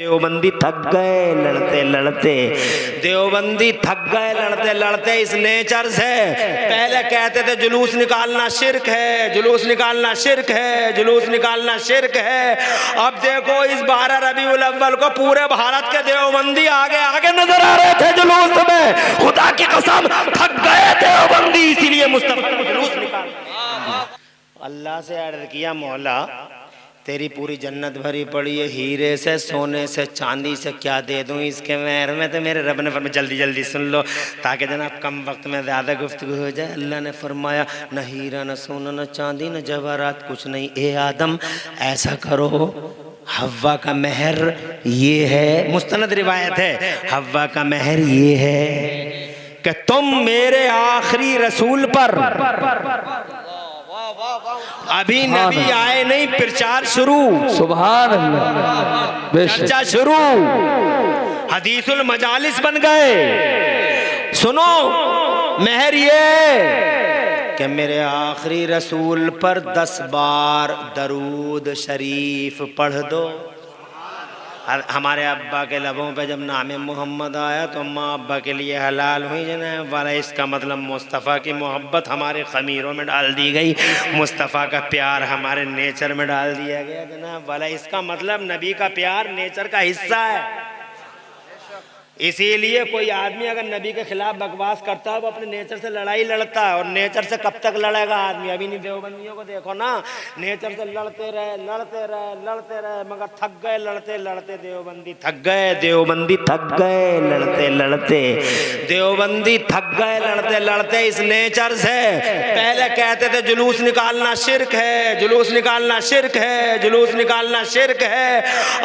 देवबंदी थक गए लड़ते लड़ते, देवबंदी थक गए लड़ते लड़ते इस नेचर से। पहले कहते थे जुलूस निकालना शिर्क है, जुलूस निकालना शिर्क है, जुलूस निकालना शिर्क है। अब देखो इस 12 रबीउल अव्वल को पूरे भारत के देवबंदी आगे आगे नजर आ रहे थे जुलूस में। खुदा की कसम थक गए देवबंदी, इसीलिए मुस्तफा को जुलूस निकाल। अल्लाह से अर्ज किया, मौला तेरी पूरी जन्नत भरी पड़ी है हीरे से, सोने से, चांदी से, क्या दे दूं इसके मेहर में। तो मेरे रब ने फरमाया जल्दी जल्दी सुन लो ताकि जनाब कम वक्त में ज़्यादा गुफ्तगू हो जाए। अल्लाह ने फरमाया न हीरा न सोना न चांदी न जवाहरात कुछ नहीं। ए आदम ऐसा करो, हव्वा का मेहर ये है, मुस्तनद रिवायत है, हव्वा का मेहर ये है कि तुम मेरे आखिरी रसूल पर, अभी नबी आए नहीं, प्रचार शुरू, सुभान अल्लाह, चर्चा शुरू, हदीसुल मजालिस बन गए। सुनो मेहर ये कि मेरे आखिरी रसूल पर 10 बार दरूद शरीफ पढ़ दो। हमारे अब्बा के लबों पे जब नाम मोहम्मद आया तो अम्मा अब्बा के लिए हलाल हुई जनाब वाला। इसका मतलब मुस्तफ़ा की मोहब्बत हमारे ख़मीरों में डाल दी गई, मुस्तफ़ा का प्यार हमारे नेचर में डाल दिया गया जनाब वाला। इसका मतलब नबी का प्यार नेचर का हिस्सा है। इसीलिए कोई आदमी अगर नबी के खिलाफ बकवास करता है वो अपने नेचर से लड़ाई लड़ता है। और नेचर से कब तक लड़ेगा आदमी? अभी नहीं देवबंदियों को देखो ना, नेचर से लड़ते रहे लड़ते रहे लड़ते रहे, मगर थक गए लड़ते लड़ते। देवबंदी थक गए, देवबंदी थक गए लड़ते लड़ते, देवबंदी थक गए लड़ते लड़ते इस नेचर से। पहले कहते थे जुलूस निकालना शिर्क है, जुलूस निकालना शिर्क है, जुलूस निकालना शिर्क है।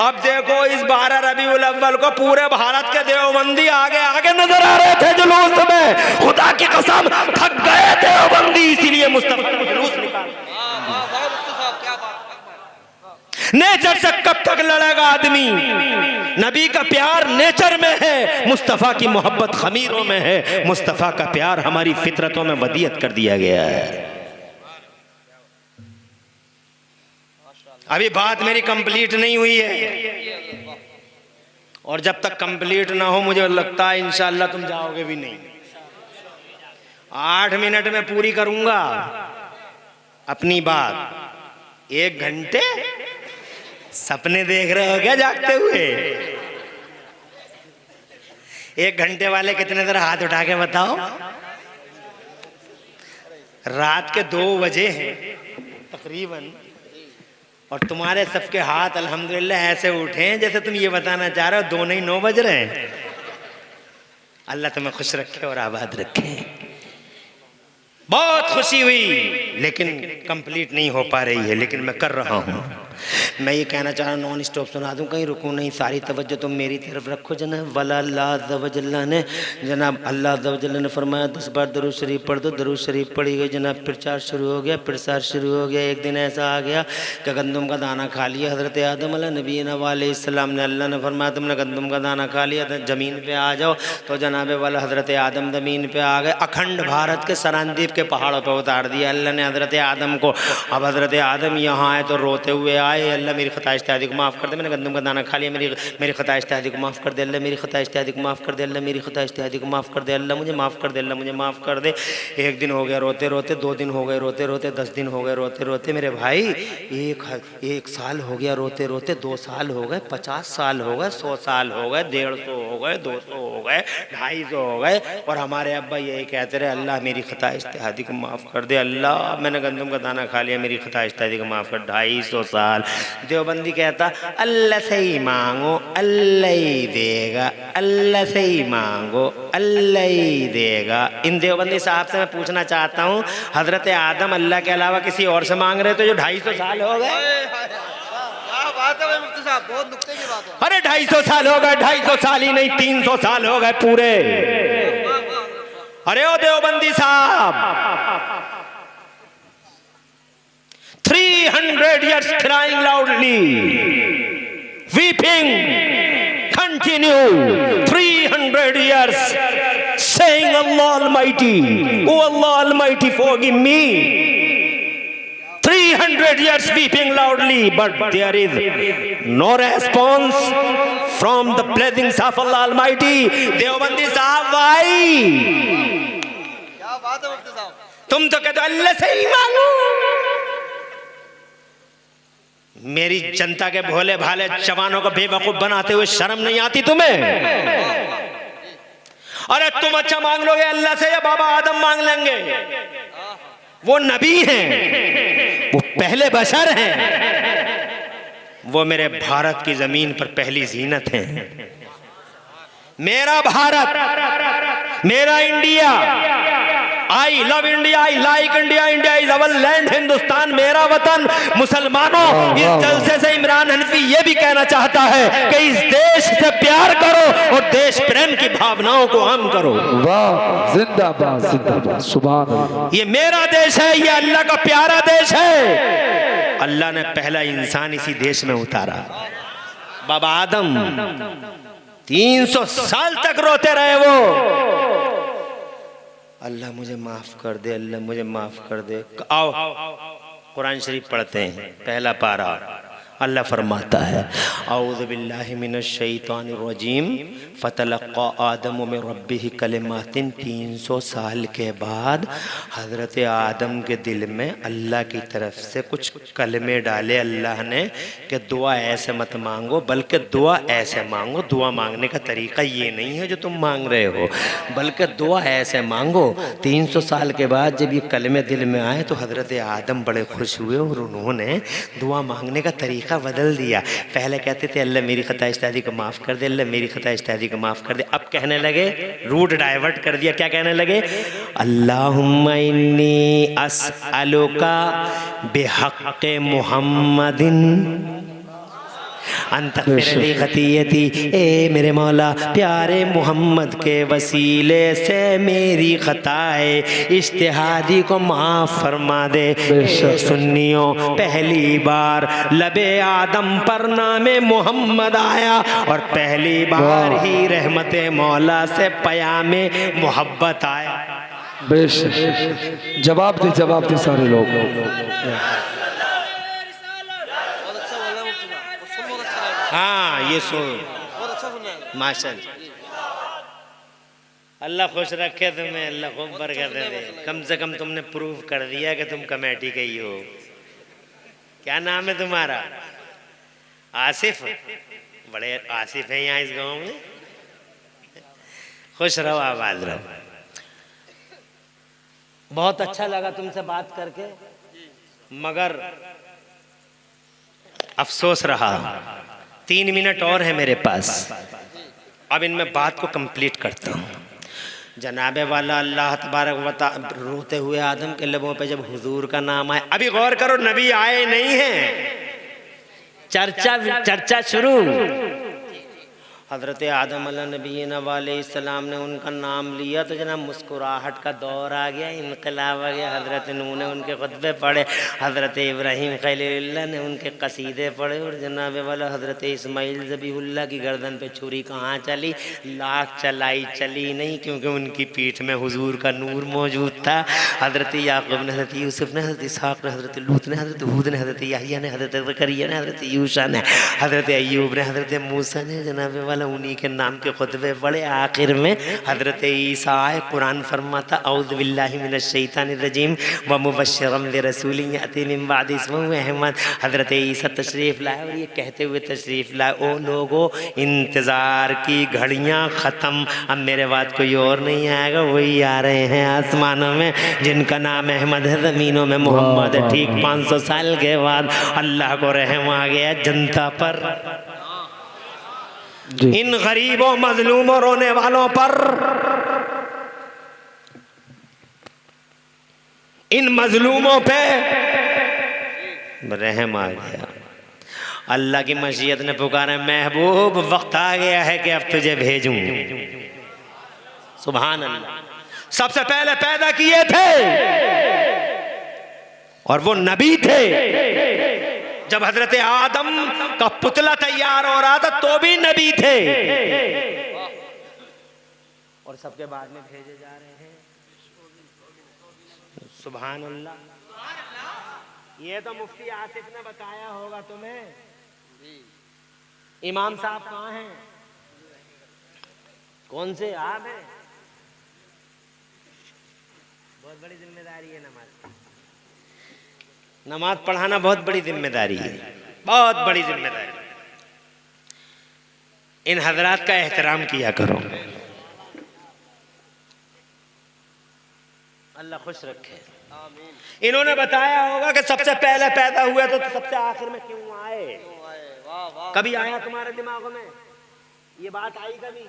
अब देखो इस 12 रबीउल अव्वल को पूरे भारत के देवबंदी आगे आगे नजर आ रहे थे जुलूस में। खुदा की कसम थक गए देवबंदी, इसीलिए मुस्तफा को जुलूस निकाल। नेचर से कब तक लड़ेगा आदमी? नबी का प्यार नेचर में है, मुस्तफा की मोहब्बत खमीरों में है। मुस्तफा का प्यार हमारी फितरतों में वदियत कर दिया गया है। अभी बात मेरी कंप्लीट नहीं हुई है, और जब तक कंप्लीट ना हो मुझे लगता है इंशाअल्लाह तुम जाओगे भी नहीं। 8 मिनट में पूरी करूंगा अपनी बात। 1 घंटे सपने देख रहे हो क्या जागते हुए? 1 घंटे वाले कितने देर हाथ उठा के बताओ। रात के 2 बजे हैं तकरीबन, और तुम्हारे सबके हाथ अल्हम्दुलिल्लाह ऐसे उठे हैं जैसे तुम ये बताना चाह रहे हो 2 नहीं 9 बज रहे हैं। अल्लाह तुम्हें खुश रखे और आबाद रखे। बहुत खुशी हुई, लेकिन कंप्लीट नहीं हो पा रही है, लेकिन मैं कर रहा हूँ। मैं ये कहना चाह रहा हूँ, नॉन स्टॉप सुना दूँ, कहीं रुकूँ नहीं, सारी तवज्जो तुम मेरी तरफ रखो जनाब। वला अल्लाह अज़्ज़ व जल्ला ने, जनाब अल्लाह अज़्ज़ व जल्ला ने फरमाया 10 बार दरूद शरीफ पढ़ दो। दरूद शरीफ पढ़ी गई जनाब, प्रचार शुरू हो गया, प्रसार शुरू हो गया। एक दिन ऐसा आ गया कि गंदम का दाना खा लिया हज़रत आदम अलैहि नबीना ने। अल्लाह ने फरमाया तुमने गंदम का दाना खा लिया, ज़मीन पर आ जाओ। तो जनाब वाला हज़रत आदम ज़मीन पर आ गए। अखंड भारत के सरांदीप के पहाड़ों पर उतार दिया अल्लाह ने हज़रत आदम को। अब हज़रत आदम यहाँ आए तो रोते हुए आए, अल्लाह मेरी खता इज्तिहादी को माफ़ कर दे, मैंने गंदम का दाना खा लिया, मेरी खता इज्तिहादी को माफ़ कर दे अल्लाह, मेरी खता इज्तिहादी को माफ़ कर दे अल्लाह, मेरी खता इज्तिहादी को माफ़ कर दे अल्लाह, मुझे माफ़ कर दे अल्लाह, मुझे माफ़ कर दे। 1 दिन हो गया रोते रोते, 2 दिन हो गए रोते रोते, 10 दिन हो गए रोते रोते। मेरे भाई 1 साल हो गया रोते रोते, 2 साल हो गए, 50 साल हो गए, 100 साल हो गए, 150 हो गए, 200 हो गए, 250 हो गए, और हमारे अब्बा यही कहते रहे अल्लाह मेरी खता इज्तिहादी को माफ़ कर दे अल्लाह, मैंने गंदम का दाना खा लिया, मेरी खता इज्तिहादी को माफ़ कर। 250 साल। देवबंदी कहता अल्लाह से ही मांगो अल्लाह ही देगा, अल्लाह से ही मांगो अल्लाह ही देगा। इन देवबंदी साहब से मैं पूछना चाहता हूँ, हजरत आदम अल्लाह के अलावा किसी और से मांग रहे थे जो 250 साल हो गए? बहुत नुक्ते की बात है। अरे 250 साल हो गए, 250 साल ही नहीं 300 साल हो गए पूरे। अरे ओ देवबंदी साहब, 300 years crying loudly, weeping, continue 300 years saying Allah Almighty, oh Allah Almighty forgive me. 300 years weeping loudly, but there is no response from the blessings of Allah Almighty. Deobandi साहब भाई, क्या बात है मुफ्ती साहब, तुम तो कहते हो अल्लाह से ही मांगो। मेरी जनता के भोले भाले जवानों को बेवकूफ बनाते हुए शर्म नहीं आती तुम्हें? अरे तुम अच्छा मांग लोगे अल्लाह से या बाबा आदम मांग लेंगे? वो नबी हैं, वो पहले बशर हैं, वो मेरे भारत की जमीन पर पहली जीनत हैं। मेरा भारत, मेरा India, I love India, I like India, India is our land, Hindustan मेरा वतन। मुसलमानों, इस जलसे से इमरान हनफी ये भी कहना चाहता है कि इस देश से प्यार करो और देश प्रेम की भावनाओं को आम करो। वाह, जिंदाबाद जिंदाबाद, सुभान अल्लाह। ये मेरा देश है, ये अल्लाह का प्यारा देश है। अल्लाह ने पहला इंसान इसी देश में उतारा। बाबा आदम 300 साल तक रोते रहे वो, अल्लाह मुझे माफ कर दे, अल्लाह मुझे माफ कर दे। आओ कुरान शरीफ पढ़ते हैं, पहला पारा। अल्लाह फरमाता है औज़ु बिल्लाहि मिनश शैतानिर रजीम फतलक़्क़ा आदम मिन रब्बिही कलिमातिन। 300 साल के बाद हज़रत आदम के दिल में अल्लाह की तरफ से कुछ कलमे डाले अल्लाह ने कि दुआ ऐसे मत मांगो, बल्कि दुआ ऐसे मांगो। दुआ मांगने का तरीका ये नहीं है जो तुम मांग रहे हो, बल्कि दुआ ऐसे मांगो। 300 साल के बाद जब ये कलमे दिल में आए तो हज़रत आदम बड़े खुश हुए और उन्होंने दुआ मांगने का तरीका बदल दिया। पहले कहते थे अल्लाह मेरी खता इज्तिहादी को माफ़ कर दे, अल्लाह मेरी खता इज्तिहादी को माफ़ कर दे। अब कहने लगे, रूट डाइवर्ट कर दिया, क्या कहने लगे? अल्लाहुम्मा इन्नी अस्अलुका बिहक़्क़ि मुहम्मदिन अंतग़फ़िरली ख़तीयती। ए मेरे मौला, प्यारे मोहम्मद के वसीले से मेरी ख़ताए इज्तिहादी को माफ़ फरमा दे। सुन्नियों, पहली बार लबे आदम पर नामे मोहम्मद आया और पहली बार ही रहमते मौला से पयामे मोहब्बत आया। बेशक, जवाब दे सारे लोग। हाँ ये सुन, बहुत अच्छा सुन रहे हैं माशाअल्लाह, अल्लाह खुश रखे तुम्हें, अल्लाह खूब बरकत दे। कम से कम तुमने प्रूव कर दिया कि तुम कमेटी के ही हो। क्या नाम है तुम्हारा? आसिफ। बड़े आसिफ हैं यहाँ इस गांव में। खुश रहो, आबाद रहो। बहुत अच्छा लगा तुमसे बात करके, मगर अफसोस रहा 3 मिनट और है मेरे पास। अब इनमें बात को कंप्लीट करता हूँ। जनाबे वाला अल्लाह तबारक व तआला रोते हुए आदम के लबों पे जब हुजूर का नाम आए, अभी गौर करो, नबी आए नहीं हैं, चर्चा शुरू। हज़रत आदम अलैहिस्सलाम वालेइस्सलाम ने उनका नाम लिया तो जना मुस्कुराहट का दौर आ गया, इनकलाब आ गया। हज़रत नूह ने उनके खुतबे पढ़े, हज़रत इब्राहीम खलीलुल्लाह ने उनके कसीदे पढ़े, और जनाब वाला हज़रत इस्माइल ज़बीहुल्लाह की गर्दन पे छुरी कहाँ चली? लाख चलाई चली नहीं, क्योंकि उनकी पीठ में हुजूर का नूर मौजूद था। हज़रत याक़ूब ने, हज़रत यूसुफ ने, हज़रत इसहाक़ ने, हज़रत लूत ने, हज़रत हूद ने, हज़रत याहया ने, हज़रत ज़करिया ने, हज़रत यूशा ने, हज़रत अय्यूब ने, हज़रत मूसा ने, जनाब वाला उन्हीं के नाम के खुतबे पढ़े। आखिर में हज़रत ईसा आए, कुरान फरमाता औज़ु बिल्लाहि मिनश शैतानिर रजीम व मुबश्शिरन बिरसूलिन याती मिन बादि इस्मुहु अहमद। हज़रत ईसा तशरीफ़ लाए और ये कहते हुए तशरीफ़ लाए, ओ लोगो, इंतज़ार की घड़ियाँ ख़त्म, अब मेरे बाद कोई और नहीं आएगा, वही आ रहे हैं आसमानों में जिनका नाम अहमद है, ज़मीनों में मोहम्मद है। ठीक 500 साल के बाद अल्लाह को रहम आ गया जनता पर, इन गरीबों मजलूमों रोने वालों पर, इन मजलूमों पे रहम आ गया। अल्लाह की मशीयत ने पुकारा, महबूब वक्त आ गया है कि अब तुझे भेजूं। सुभान अल्लाह। सबसे पहले पैदा किए थे और वो नबी थे। जब हजरत आदम का पुतला तैयार हो रहा था तो भी नबी थे, और सबके बाद में भेजे जा रहे हैं। सुभान अल्लाह। ये तो मुफ्ती आसिफ ने बताया होगा तुम्हें। इमाम साहब कहाँ हैं? कौन से? आप हैं? बहुत बड़ी जिम्मेदारी है नमाज। नमाज पढ़ाना बहुत बड़ी जिम्मेदारी है, बहुत बड़ी जिम्मेदारी। इन हजरात का एहतराम किया करो। अल्लाह खुश रखे। इन्होंने बताया होगा कि सबसे पहले पैदा हुए तो सबसे आखिर में क्यों आए? वाह वाह। कभी आया तुम्हारे दिमागों में ये बात? आई कभी?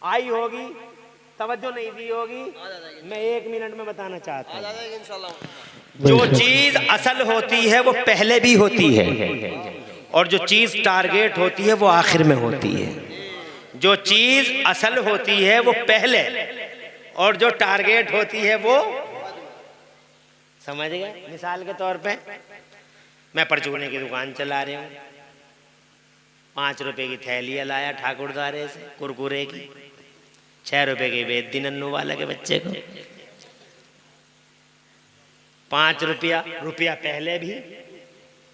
आई होगी, तवज्जो नहीं दी होगी। मैं 1 मिनट में बताना चाहता हूँ। इंशाल्लाह। जो चीज असल होती है वो पहले भी होती है, और जो चीज टारगेट होती है वो आखिर में होती है। जो चीज असल होती है वो पहले, और जो टारगेट होती है वो, समझ गए? मिसाल के तौर पे मैं परचूने की दुकान चला रही हूँ, 5 रुपए की थैलियाँ लाया ठाकुरदारे से कुरकुरे की, 6 रुपए की बेच दी नन्नू वाले के बच्चे को। 5 रुपया पहले भी,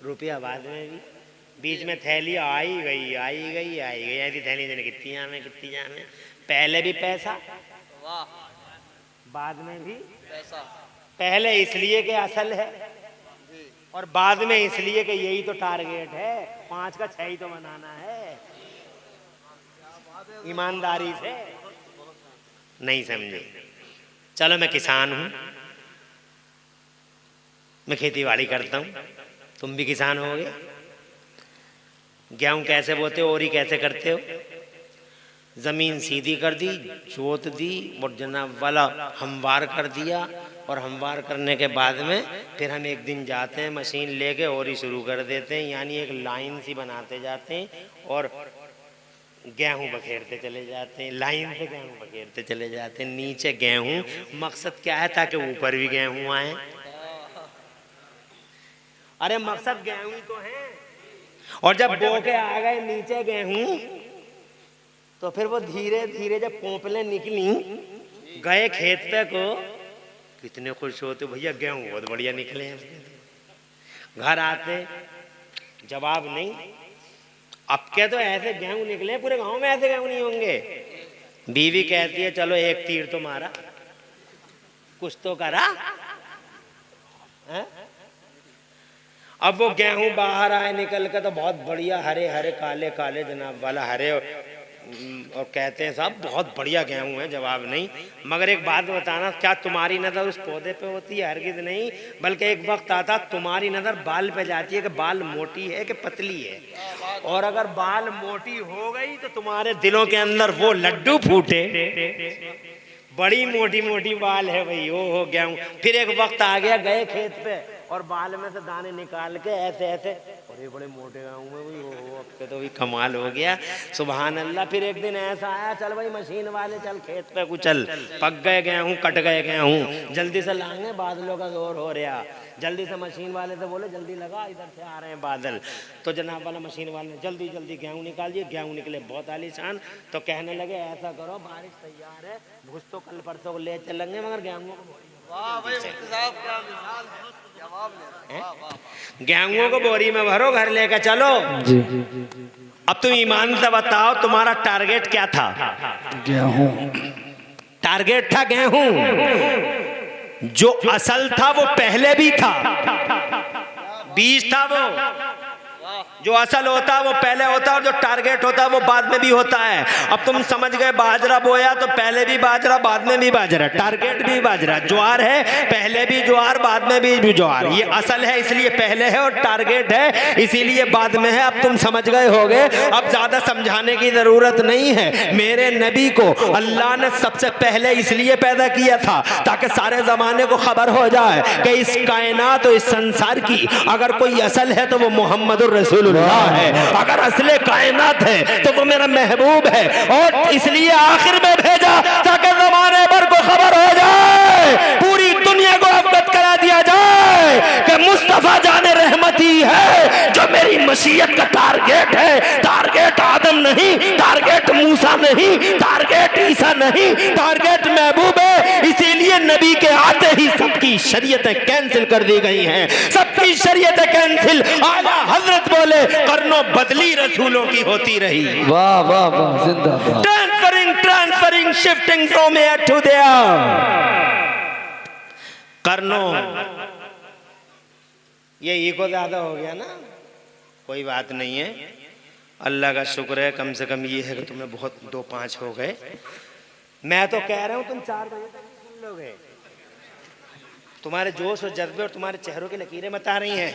रुपया बाद में भी, बीच में थैली आई गई आई गई आई गई, ऐसी थैली देने कितनी जामे, पहले भी पैसा, वाह। बाद में भी पैसा। पहले इसलिए कि असल है, और बाद में इसलिए कि यही तो टारगेट है, 5 का 6 ही तो बनाना है। ईमानदारी से नहीं समझे? चलो मैं किसान हूं, मैं खेती बाड़ी करता हूं, तुम भी किसान होगे। गेहूं कैसे बोते हो, ओरी कैसे करते हो? जमीन सीधी कर दी, जोत दी, और जनाब वाला हमवार कर दिया, और हमवार करने के बाद में फिर हम एक दिन जाते हैं मशीन लेके ओरी शुरू कर देते हैं, यानी एक लाइन सी बनाते जाते हैं और गेहूं बखेरते चले जाते हैं, लाइन से गेहूं बखेरते चले जाते हैं। नीचे गेहूं, मकसद क्या है? ताकि ऊपर भी गेहूं आए। अरे मकसद गेहूं ही तो है। और जब बो के आ गए नीचे गेहूं, तो फिर वो धीरे धीरे जब पोंपलें निकली, गए खेत पे को, कितने खुश होते, भैया गेहूं बहुत बढ़िया निकले हैं। घर आते जवाब नहीं, अब क्या तो ऐसे गेहूं निकले, पूरे गांव में ऐसे गेहूं नहीं होंगे। बीवी कहती है चलो एक तीर तो मारा, कुछ तो करा है? अब वो गेहूं बाहर आए निकल के, तो बहुत बढ़िया हरे हरे काले काले जनाब वाला हरे, और कहते हैं साहब बहुत बढ़िया गेहूं है। जवाब नहीं। मगर एक बात बताना, क्या तुम्हारी नजर उस पौधे पे होती है? हरगिज नहीं, बल्कि एक वक्त आता तुम्हारी नजर बाल पे जाती है कि बाल मोटी है कि पतली है, और अगर बाल मोटी हो गई तो तुम्हारे दिलों के अंदर वो लड्डू फूटे, बड़ी मोटी मोटी बाल है भाई, ओ हो गेहूं। फिर एक वक्त आ गया, गए खेत पे और बाल में से दाने निकाल के ऐसे ऐसे, बड़े बड़े मोटे गेहूं है भाई, ओ अब के तो भी कमाल हो गया, सुभान अल्लाह। फिर एक दिन ऐसा आया, चल भाई मशीन वाले चल खेत पे कुचल, पक गए गेहूं, कट गए गेहूं, जल्दी से लाएंगे, बादलों का जोर हो रहा। जल्दी से मशीन वाले से बोले जल्दी लगा, इधर से आ रहे हैं बादल। तो जनाब वाला मशीन वाले ने जल्दी जल्दी गेहूं निकाल दिए, गेहूं निकले बहुत आलीशान। तो कहने लगे ऐसा करो, बारिश तैयार है, भूस तो कल परसों को ले चलेंगे, मगर गेहूं वाह भाई मुफ्ती साहब, क्या मिसाल है, जवाब ले। वाह वाह। गेहूं को बोरी में भरो, घर लेकर चलो। अब तुम ईमान से बताओ, तुम्हारा टारगेट क्या था? गेहूं। टारगेट था गेहूं। जो असल था वो पहले भी था, बीज था वो। जो असल होता है वो पहले होता है, और जो टारगेट होता है वो बाद में भी होता है। अब तुम समझ गए, बाजरा बोया तो पहले भी बाजरा, बाद में भी बाजरा, टारगेट भी बाजरा। ज्वार है, पहले भी ज्वार, बाद में भी ज्वार। ये असल है इसलिए पहले है, और टारगेट है इसीलिए बाद में है। अब तुम समझ गए होगे, अब ज्यादा समझाने की जरूरत नहीं है। मेरे नबी को अल्लाह ने सबसे पहले इसलिए पैदा किया था ताकि सारे जमाने को खबर हो जाए कि इस कायनात और इस संसार की अगर कोई असल है तो वो मोहम्मदुर रसूलुल्लाह है, अगर असले कायनात है तो वो मेरा महबूब है। और इसलिए आखिर में भेजा ताकि जमाने भर को खबर हो जाए, पूरी दुनिया को अवगत करा दिया जाए है कि मुस्तफा जाने रहमत ही है जो मेरी मसीहत का टारगेट है। टारगेट आदम नहीं, टारगेट मूसा नहीं, टारगेट ईसा नहीं, टारगेट महबूब है। इसीलिए नबी के आते ही सबकी शरीयतें कैंसिल कर दी गई हैं, सबकी शरीयतें कैंसिल। आला हजरत बोले करनो बदली रसूलों की होती रही। वाह वाह वाह, जिंदाबाद। Transferring shifting from here to there. करनो ये ईगो ज्यादा हो गया ना, कोई बात नहीं है, अल्लाह का शुक्र है। कम से कम ये है कि तुम्हें बहुत 2-5 हो गए। मैं तो कह रहा हूं तुम 4 बजे तक सुन लोगे। तुम्हारे जोश और जज्बे और तुम्हारे चेहरों की लकीरें बता रही हैं,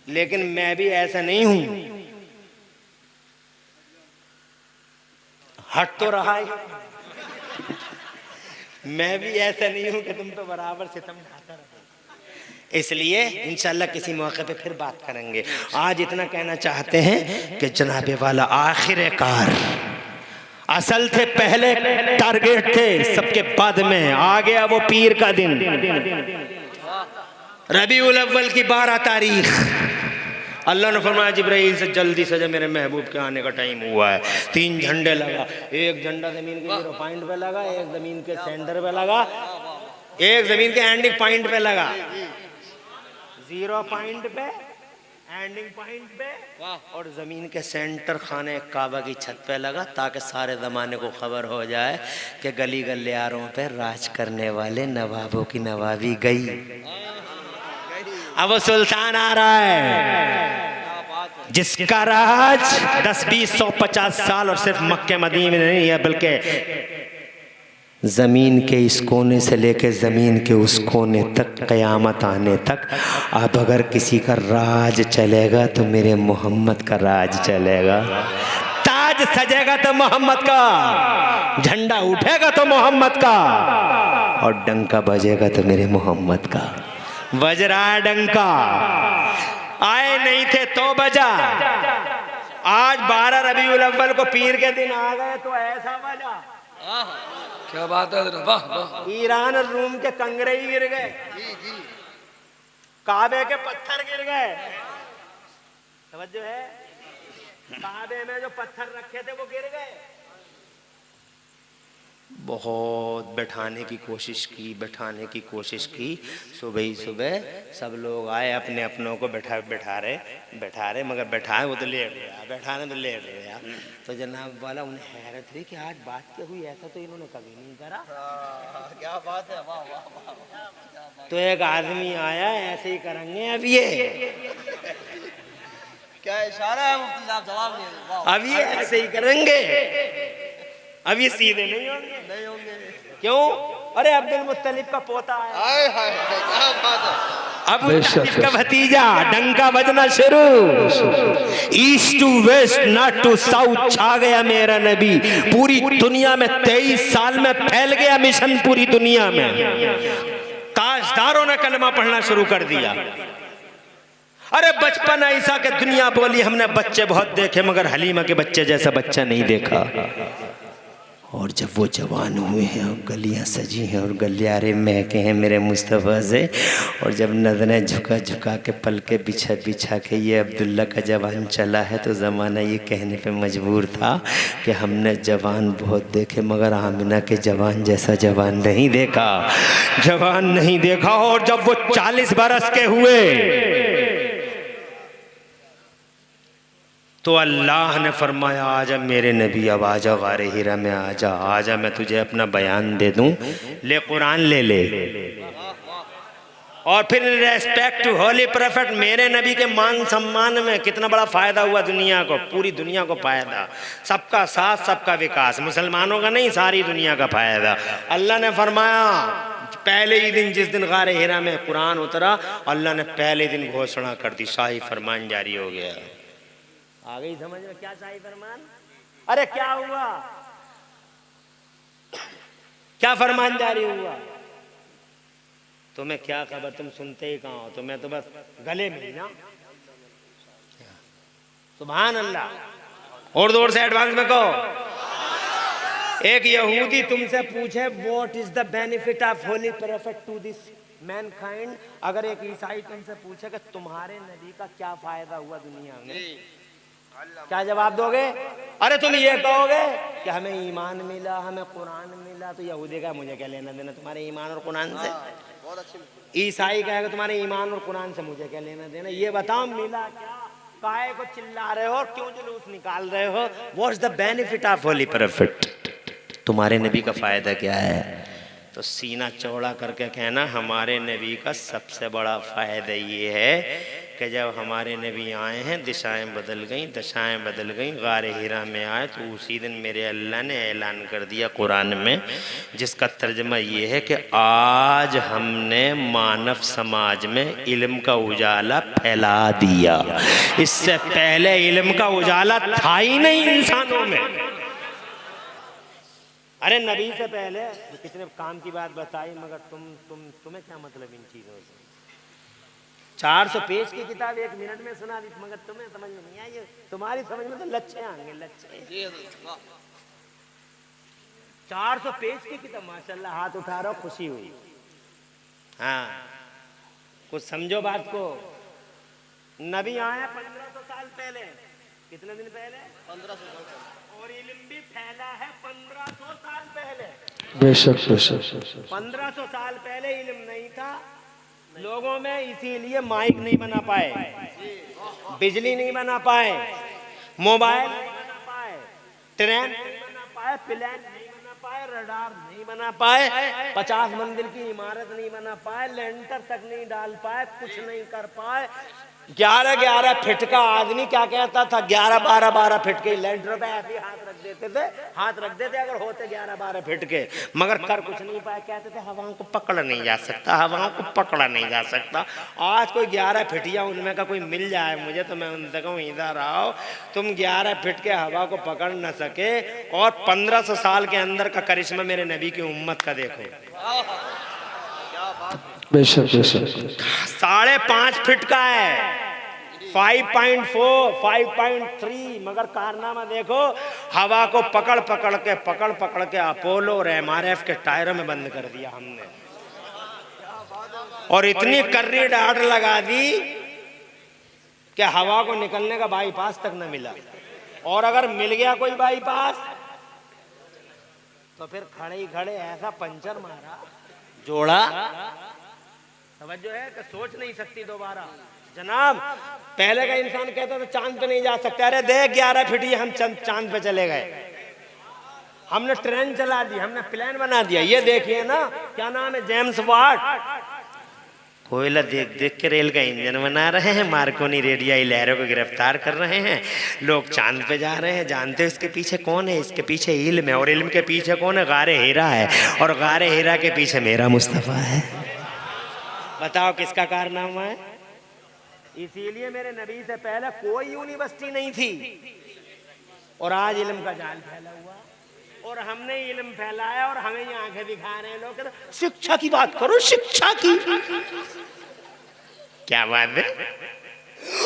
लेकिन मैं भी ऐसा नहीं हूं। हट तो रहा है, मैं भी ऐसा नहीं हूं कि तुम तो बराबर सितम ढाता रहो। इसलिए इंशाल्लाह किसी मौके पे फिर बात करेंगे। आज इतना कहना चाहते हैं कि जनाबे वाला आखिरकार असल थे, पहले टारगेट थे, सबके बाद में आ गया वो पीर का दिन। रबीउल अव्वल की 12 तारीख अल्लाह ने फरमाया जिब्राइल से जल्दी से जब मेरे महबूब के आने का टाइम हुआ है। 3 झंडे लगा, एक झंडा जमीन के 0 पॉइंट पे लगा, एक जमीन के सेंटर पे लगा, एक जमीन के एंडिंग पॉइंट पे लगा। 0 पॉइंट पे, एंडिंग पॉइंट पे, और जमीन के सेंटर खाने काबा की छत पे लगा, ताकि सारे जमाने को खबर हो जाए कि गली गलियारों पे राज करने वाले नवाबों की नवाबी गई, अब वो सुल्तान आ रहा है जिसका राज 10, 20, 100, 50 साल और सिर्फ मक्के मदीने में नहीं है, बल्कि जमीन के इस कोने से लेकर जमीन के उस कोने तक, कयामत आने तक। अब अगर किसी का राज चलेगा तो मेरे मोहम्मद का राज चलेगा। ताज सजेगा तो मोहम्मद का, झंडा उठेगा तो मोहम्मद का, और डंका बजेगा तो मेरे मोहम्मद का। बज रहा है डंका, आए नहीं थे तो बजा। आज 12 रबीउल अव्वल को पीर के दिन आ गए तो ऐसा बजा। क्या बात है, वाह वाह। ईरान और रूम के कंगरे ही गिर गए, काबे के पत्थर गिर गए। समझो है, काबे में जो पत्थर रखे थे वो गिर गए। बहुत बैठाने की कोशिश की, सुबह ही सुबह सब लोग आए, अपने अपनों को बैठा रहे, मगर बैठाए वो तो लेट गया, बैठाने तो लेट गया। तो जनाब वाला उन्हें हैरत रही कि आज बात क्या हुई, ऐसा तो इन्होंने कभी नहीं करा। क्या बात है, वाह वाह वाह। तो एक आदमी आया, ऐसे ही करेंगे अब ये, क्या इशारा है मुफ्ती साहब, जवाब नहीं। अब ये ऐसे ही करेंगे, अब ये सीधे नहीं होंगे। क्यों? अरे अब्दुल मुत्तलिब का पोता है, हाय हाय, क्या बात है। अब मुत्तलिब का भतीजा, डंका बजना शुरू। East to west, north to south छा गया मेरा नबी। पूरी दुनिया में 23 साल में फैल गया मिशन, पूरी दुनिया में ताजदारों ने कलमा पढ़ना शुरू कर दिया। अरे बचपन ऐसा कि दुनिया बोली हमने बच्चे बहुत देखे, मगर हलीमा के बच्चे जैसा बच्चा नहीं देखा। और जब वो जवान हुए हैं और गलियां सजी हैं और गलियारे महके हैं मेरे मुस्तफ़ा से, और जब नज़रें झुका झुका के पलके बिछा के ये अब्दुल्ला का जवान चला है, तो ज़माना ये कहने पे मजबूर था कि हमने जवान बहुत देखे, मगर आमिना के जवान जैसा जवान नहीं देखा, और जब वो 40 बरस के हुए तो अल्लाह ने फरमाया आजा मेरे नबी, अब आजा गारे हिरा में, आजा मैं तुझे अपना बयान दे दूं, ले कुरान ले। और फिर रेस्पेक्ट टू होली प्रोफेट, मेरे नबी के मान सम्मान में कितना बड़ा फायदा हुआ दुनिया को, पूरी दुनिया को फायदा, सबका साथ सबका विकास, मुसलमानों का नहीं सारी दुनिया का फायदा। अल्लाह ने फरमाया पहले ही दिन, जिस दिन गारे हिरा में कुरान उतरा, अल्लाह ने पहले दिन घोषणा कर दी, शाही फरमान जारी हो गया। आ गई समझ में क्या शाही फरमान? अरे क्या हुआ, क्या फरमान जारी हुआ? तुम्हें क्या खबर, तुम सुनते ही कहाँ हो, तुम्हें तो बस गले में ना। सुभान अल्लाह। और जोर से एडवांस में कहो। एक यहूदी तुमसे पूछे what is the benefit of holy prophet to this mankind. अगर एक ईसाई तुमसे पूछे कि तुम्हारे नबी का क्या फायदा हुआ दुनिया में, क्या जवाब दोगे? अरे तुम ये कहोगे कि हमें ईमान मिला, हमें कुरान मिला। तो यहूदी का मुझे क्या लेना देना तुम्हारे ईमान और कुरान से? बहुत अच्छी। ईसाई कहेगा तुम्हारे ईमान और कुरान से मुझे क्या लेना देना। ये बताओ मिला क्या? काहे को चिल्ला रहे हो और क्यों जुलूस निकाल रहे हो? What's the benefit of holy prophet? तुम्हारे नबी का फायदा क्या है? तो सीना चौड़ा करके कहना हमारे नबी का सबसे बड़ा फायदा ये है कि जब हमारे नबी आए हैं दिशाएं बदल गईं, दशाएं बदल गईं। गारे हिरा में आए तो उसी दिन मेरे अल्लाह ने ऐलान कर दिया कुरान में, जिसका तर्जमा ये है कि आज हमने मानव समाज में इल्म का उजाला फैला दिया। इससे पहले इल्म का उजाला था ही नहीं इंसानों में। अरे नबी से पहले कितने काम की बात बताई, मगर तुम्हें क्या मतलब इन चीजों से? 400 पेज की किताब 1 मिनट में सुना दी, मगर तुम्हें समझ में नहीं आई। तुम्हारी समझ में तो लच्छे आएंगे, लच्छे। 400 पेज की किताब, माशाल्लाह, हाथ उठा रहा हो, खुशी हुई। हाँ, कुछ समझो बात को। नबी आए 1500 साल पहले। कितने दिन पहले? 1500 साल पहले। और इल्म भी फैला है 1500 साल पहले। बेशक बेशक। 1500 साल पहले इल्म नहीं था लोगों में, इसीलिए माइक नहीं बना पाए, बिजली नहीं बना पाए, मोबाइल नहीं बना पाए, ट्रेन नहीं बना पाए, प्लेन नहीं बना पाए, रडार नहीं बना पाए, 50 मंजिल की इमारत नहीं बना पाए, लेंटर तक नहीं डाल पाए, कुछ नहीं कर पाए। 11-11 फीट का आदमी क्या कहता था? 11-12 फीट के लेंटर पे ऐसे हाथ रख देते थे अगर होते 11-12 फीट के, मगर कर कुछ नहीं पाए। कहते थे हवाओं को पकड़ा नहीं जा सकता, हवाओं को पकड़ा नहीं जा सकता। आज कोई 11 फीटिया उनमें का कोई मिल जाए मुझे तो मैं उनसे कहूँ इधर आओ, तुम 11 फीट के हवा को पकड़ न सके और 1500 साल के अंदर का करिश्मा मेरे नबी की उम्मत का देखो। बेशक बेशक। 5.5 फीट का है, 5.4, 5.3, मगर कारनामा देखो, हवा को पकड़ पकड़ के अपोलो और MRF के टायरों में बंद कर दिया हमने, और इतनी कर्री डाट लगा दी कि हवा को निकलने का बाईपास तक न मिला। और अगर मिल गया कोई बाईपास तो फिर खड़े ही खड़े ऐसा पंचर मारा जोड़ा, समझो है कि सोच नहीं सकती दोबारा। जनाब, पहले का इंसान कहता था चांद पे नहीं जा सकते। अरे देख 11 फीट ही हम चांद पे चले गए, हमने ट्रेन चला दी, हमने प्लेन बना दिया। ये देखिए ना, क्या नाम है, जेम्स वाट, कोयला देख देख के रेल का इंजन बना रहे हैं, मार्कोनी रेडियाई लहरों को गिरफ्तार कर रहे हैं, लोग चांद पे जा रहे हैं। जानते हो इसके पीछे कौन है? इसके पीछे इल्म है, और इल्म के पीछे कौन है? गारे हीरा है, और गारे हीरा के पीछे मेरा मुस्तफा है। बताओ किसका कारनामा है? इसीलिए मेरे नबी से पहले कोई यूनिवर्सिटी नहीं थी, और आज इल्म का जाल फैला हुआ, और हमने इल्म फैलाया, और हमें ये आंखें दिखा रहे हैं लोग। शिक्षा की बात करो, शिक्षा की क्या बात है?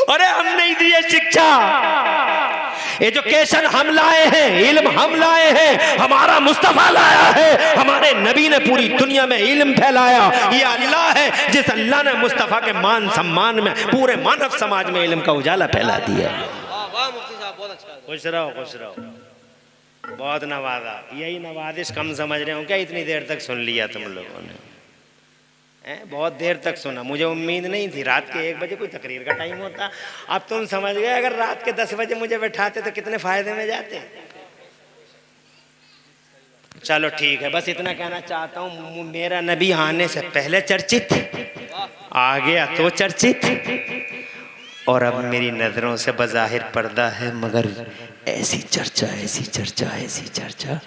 अरे हम नहीं दिए शिक्षा, एजुकेशन हम लाए हैं, इल्म हम लाए हैं, हमारा मुस्तफा लाया है। हमारे नबी ने पूरी दुनिया में इल्म फैलाया। ये अल्लाह है जिस अल्लाह ने मुस्तफा के मान सम्मान में पूरे मानव समाज में इल्म का उजाला फैला दिया। वाह मुफ्ती साहब, बहुत अच्छा। खुश रहो, खुश रहो, बहुत नवाजा। यही नवाजिश कम समझ रहे हो क्या? इतनी देर तक सुन लिया तुम लोगों ने, बहुत देर तक सुना। मुझे उम्मीद नहीं थी रात के 1 बजे कोई तकरीर का टाइम होता। अब तुम समझ गए, अगर रात के 10 बजे मुझे बैठाते तो कितने फायदे में जाते। चलो ठीक है, बस इतना कहना चाहता हूँ, मेरा नबी आने से पहले चर्चित, आ गया तो चर्चित, और अब मेरी नजरों से बज़ाहिर पर्दा है, मगर ऐसी चर्चा ऐसी चर्चा ऐसी चर्चा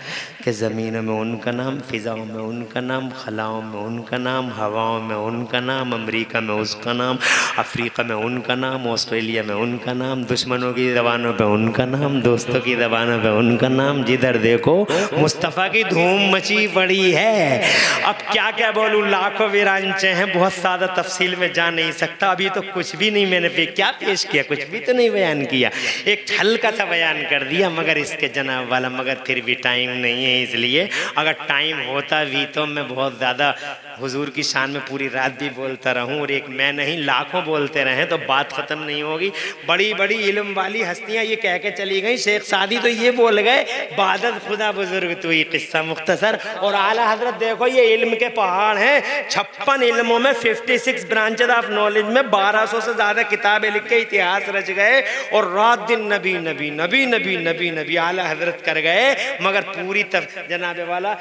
कि ज़मीनों में उनका नाम, फ़िज़ाओं में उनका नाम, खलाओं में उनका नाम, हवाओं में उनका नाम, अमेरिका में उसका नाम, अफ्रीका में उनका नाम, ऑस्ट्रेलिया में उनका नाम, दुश्मनों की ज़बानों पे उनका नाम, दोस्तों की ज़बानों पे उनका नाम। जिधर देखो मुस्तफ़ा की धूम मची पड़ी है। अब क्या क्या बोलूँ, लाखों वीरांचे हैं, बहुत ज़्यादा तफसील में जा नहीं सकता। अभी तो कुछ भी नहीं मैंने क्या पेश किया, कुछ भी तो नहीं बयान किया, एक हल्का सा बयान कर दिया, मगर इसके जनाब वाला, मगर फिर भी टाइम नहीं है। इसलिए अगर टाइम होता भी तो मैं बहुत ज़्यादा हुजूर की शान में पूरी रात भी बोलता रहूं और एक मैं नहीं लाखों बोलते रहे तो बात खत्म नहीं होगी। बड़ी बड़ी इल्म वाली हस्तियां ये कह के चली गई। शेख सादी तो ये बोल गए बादत खुदा बुजुर्ग तू ही, किस्सा मुख्तसर। और आला हजरत देखो ये इल्म के पहाड़ हैं, 56 इल्मों में 56 ब्रांचेस ऑफ नॉलेज में 1200 से ज्यादा किताबें लिख के इतिहास रच गए और रात दिन नबी नबी नबी नबी नबी नबी आला हजरत कर गए, मगर पूरी जनाबे वाला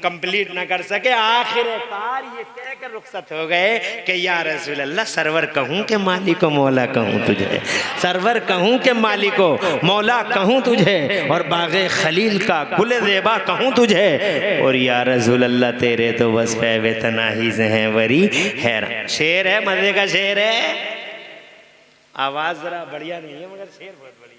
कंप्लीट ना कर सके। आखिरकार ये कहकर रुखसत हो गए कि या रसूल अल्लाह सरवर कहूं के मालिको मौला कहूं तुझे, सरवर कहूं के मालिको मौला कहूं तुझे, और बागे खलील का गुले ज़ेबा कहूं तुझे, और या रसूल अल्लाह तेरे तो बस फैवे तनाही से हैं वरी हैरान। शेर है, मजे का शेर है, आवाज जरा बढ़िया नहीं है मगर शेर बहुत बढ़िया।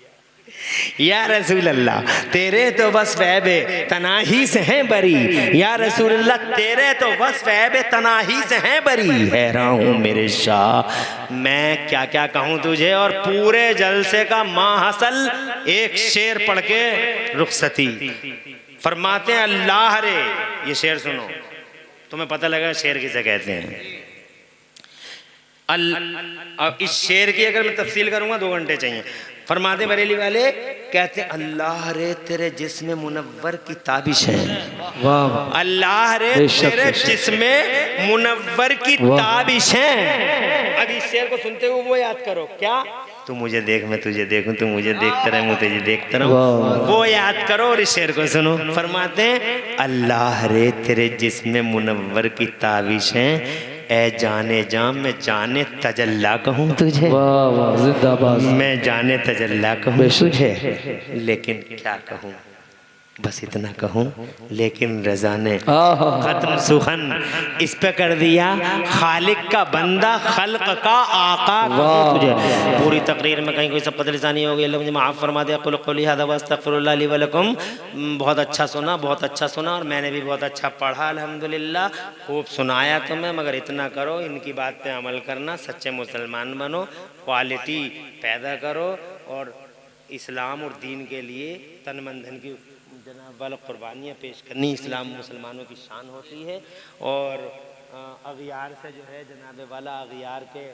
या रसूल अल्लाह तेरे तो बस फैबे तनाही से हैं बरी, या रसूल अल्लाह तेरे तो बस फैबे तनाही से हैं बरी, हैरान हूँ मेरे शाह मैं क्या क्या कहूँ तुझे। और पूरे जलसे का माहसल एक शेर पढ़ के रुखसती फरमाते हैं अल्लाह रे। ये शेर सुनो, तुम्हें पता लगा शेर किसे कहते हैं। अब इस शेर की अगर मैं तफसील करूंगा 2 घंटे चाहिए। फरमाते बरेली वाले कहते अल्लाह रे तेरे जिस्म मुनव्वर की ताबिश है, अल्लाह रे तेरे जिस्म मुनव्वर की ताबिश है। अब इस शेर को सुनते हुए वो याद करो, क्या तू मुझे देख मैं तुझे देखूं, तू मुझे देखता रहे मैं तुझे देखता रहूं, वो याद करो और इस शेर को सुनो। फरमाते हैं अल्लाह रे तेरे जिस्म मुनव्वर की ताबिश है, ए जाने जाम मैं जाने तजल्ला कहूँ तुझे, वाह वाह जिंदाबाद, मैं जाने तजल्ला कहूँ तुझे, लेकिन क्या कहूँ बस इतना कहूँ, लेकिन रजा ने खत्म सुखन इस पे कर दिया, खालिक का बंदा खल्क का आका कहूँ तुझे। पूरी तकरीर में कहीं कोई सब पदलिसानी हो गई, अल्लाह मुझे माफ़ फरमा दे। क़ुल क़ौली हाज़ा व अस्तग़फ़िरुल्लाह ली व लकुम। बहुत अच्छा सुना, बहुत अच्छा सुना, और मैंने भी बहुत अच्छा पढ़ा अल्हम्दुलिल्लाह, खूब सुनाया तुम्हें, मगर इतना करो इनकी बात पे अमल करना, सच्चे मुसलमान बनो, क्वालिटी पैदा करो, और इस्लाम और दीन के लिए तन मन धन की जनाब वाला कुर्बानियाँ पेश करनी इस्लाम मुसलमानों की शान होती है। और अगियार से जो है जनाब वाला अगियार के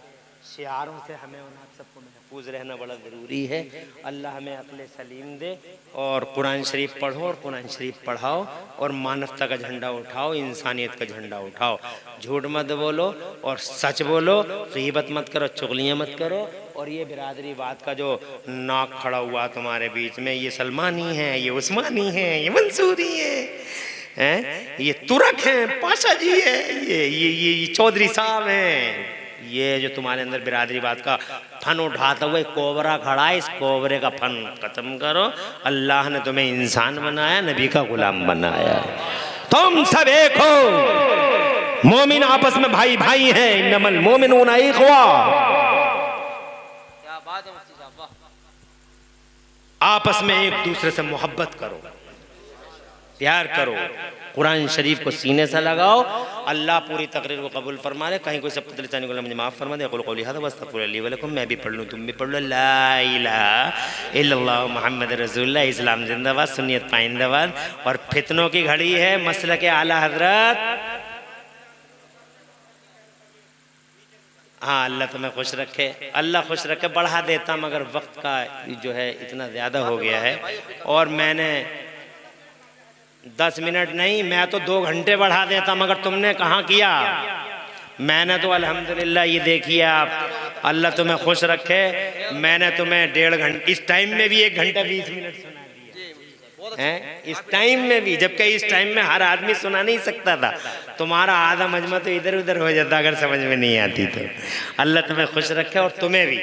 शियारों से हमें उन आप सबको महफूज रहना बड़ा ज़रूरी है। अल्लाह हमें अक्ल सलीम दे, और कुरान शरीफ पढ़ो और कुरान शरीफ पढ़ाओ, और मानवता का झंडा उठाओ, इंसानियत का झंडा उठाओ, झूठ मत बोलो और सच बोलो, गीबत मत करो, चुगलियाँ मत करो। और ये बिरादरी बात का जो नाक खड़ा हुआ तुम्हारे बीच में, ये सलमानी है, ये उस्मानी है, ये मंसूरी है, ये तुरक है, पाशा जी है, ये चौधरी साहब हैं, ये जो तुम्हारे अंदर बिरादरी बात का फन उठाता हुआ कोबरा खड़ा है, इस कोबरे का फन खत्म करो। अल्लाह ने तुम्हें इंसान बनाया, नबी का गुलाम बनाया, तुम सब एक हो, मोमिन आपस में भाई भाई हैं, इन्नमल मोमिनूना इख्वा। क्या बात है मुफ्ती साहब, वाह। आपस में एक दूसरे से मोहब्बत करो, प्यार करो, कुरान शरीफ को सीने से लगाओ। अल्लाह पूरी तकरीर को कबूल फरमा ले। कहीं कोई सब लिसानी को मुझे माफ़ फरमा दे। क़ुल क़ौली हाज़ा व अस्तग़फ़िरुल्लाह ली व लकुम। मैं भी पढ़ लूँ, तुम भी पढ़ लो। ला इलाहा इल्लल्लाह मुहम्मद रसूलुल्लाह। इस्लाम जिंदाबाद, सुन्नियत पाइंदाबाद। और फितनों की घड़ी है, मसलक आला हजरत। हाँ, अल्लाह तुम्हें खुश रखे, अल्लाह खुश रखे। बढ़ा देता मगर वक्त का जो है इतना ज़्यादा हो गया है, और मैंने 10 मिनट नहीं, मैं तो 2 घंटे बढ़ा देता, मगर तुमने कहाँ किया। मैंने तो अल्हम्दुलिल्लाह ये देखिए आप, अल्लाह तुम्हें खुश रखे, मैंने तुम्हें 1.5 घंटे, इस टाइम में भी 1 घंटा 20 मिनट सुना दिया है, इस टाइम में भी, जबकि इस टाइम में हर आदमी सुना नहीं सकता था। तुम्हारा आधा मजमा तो इधर उधर हो जाता अगर समझ में नहीं आती तो। अल्लाह तुम्हें खुश रखे, और तुम्हें भी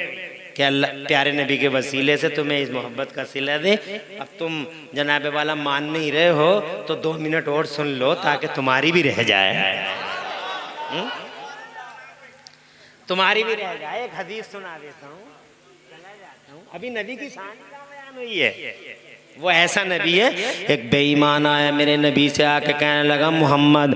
कि अल्लाह प्यारे नबी के वसीले से तुम्हें इस मोहब्बत का सिला दे। अब तुम जनाबे वाला मान नहीं रहे हो तो 2 मिनट और सुन लो, ताकि तुम्हारी भी रह जाए, तुम्हारी भी रह जाए। एक हदीस सुना देता हूँ, चला जाता हूँ। अभी नबी की शान का बयान हुई है, वो ऐसा नबी है, एक बेईमान आया मेरे नबी से आके कहने लगा, मोहम्मद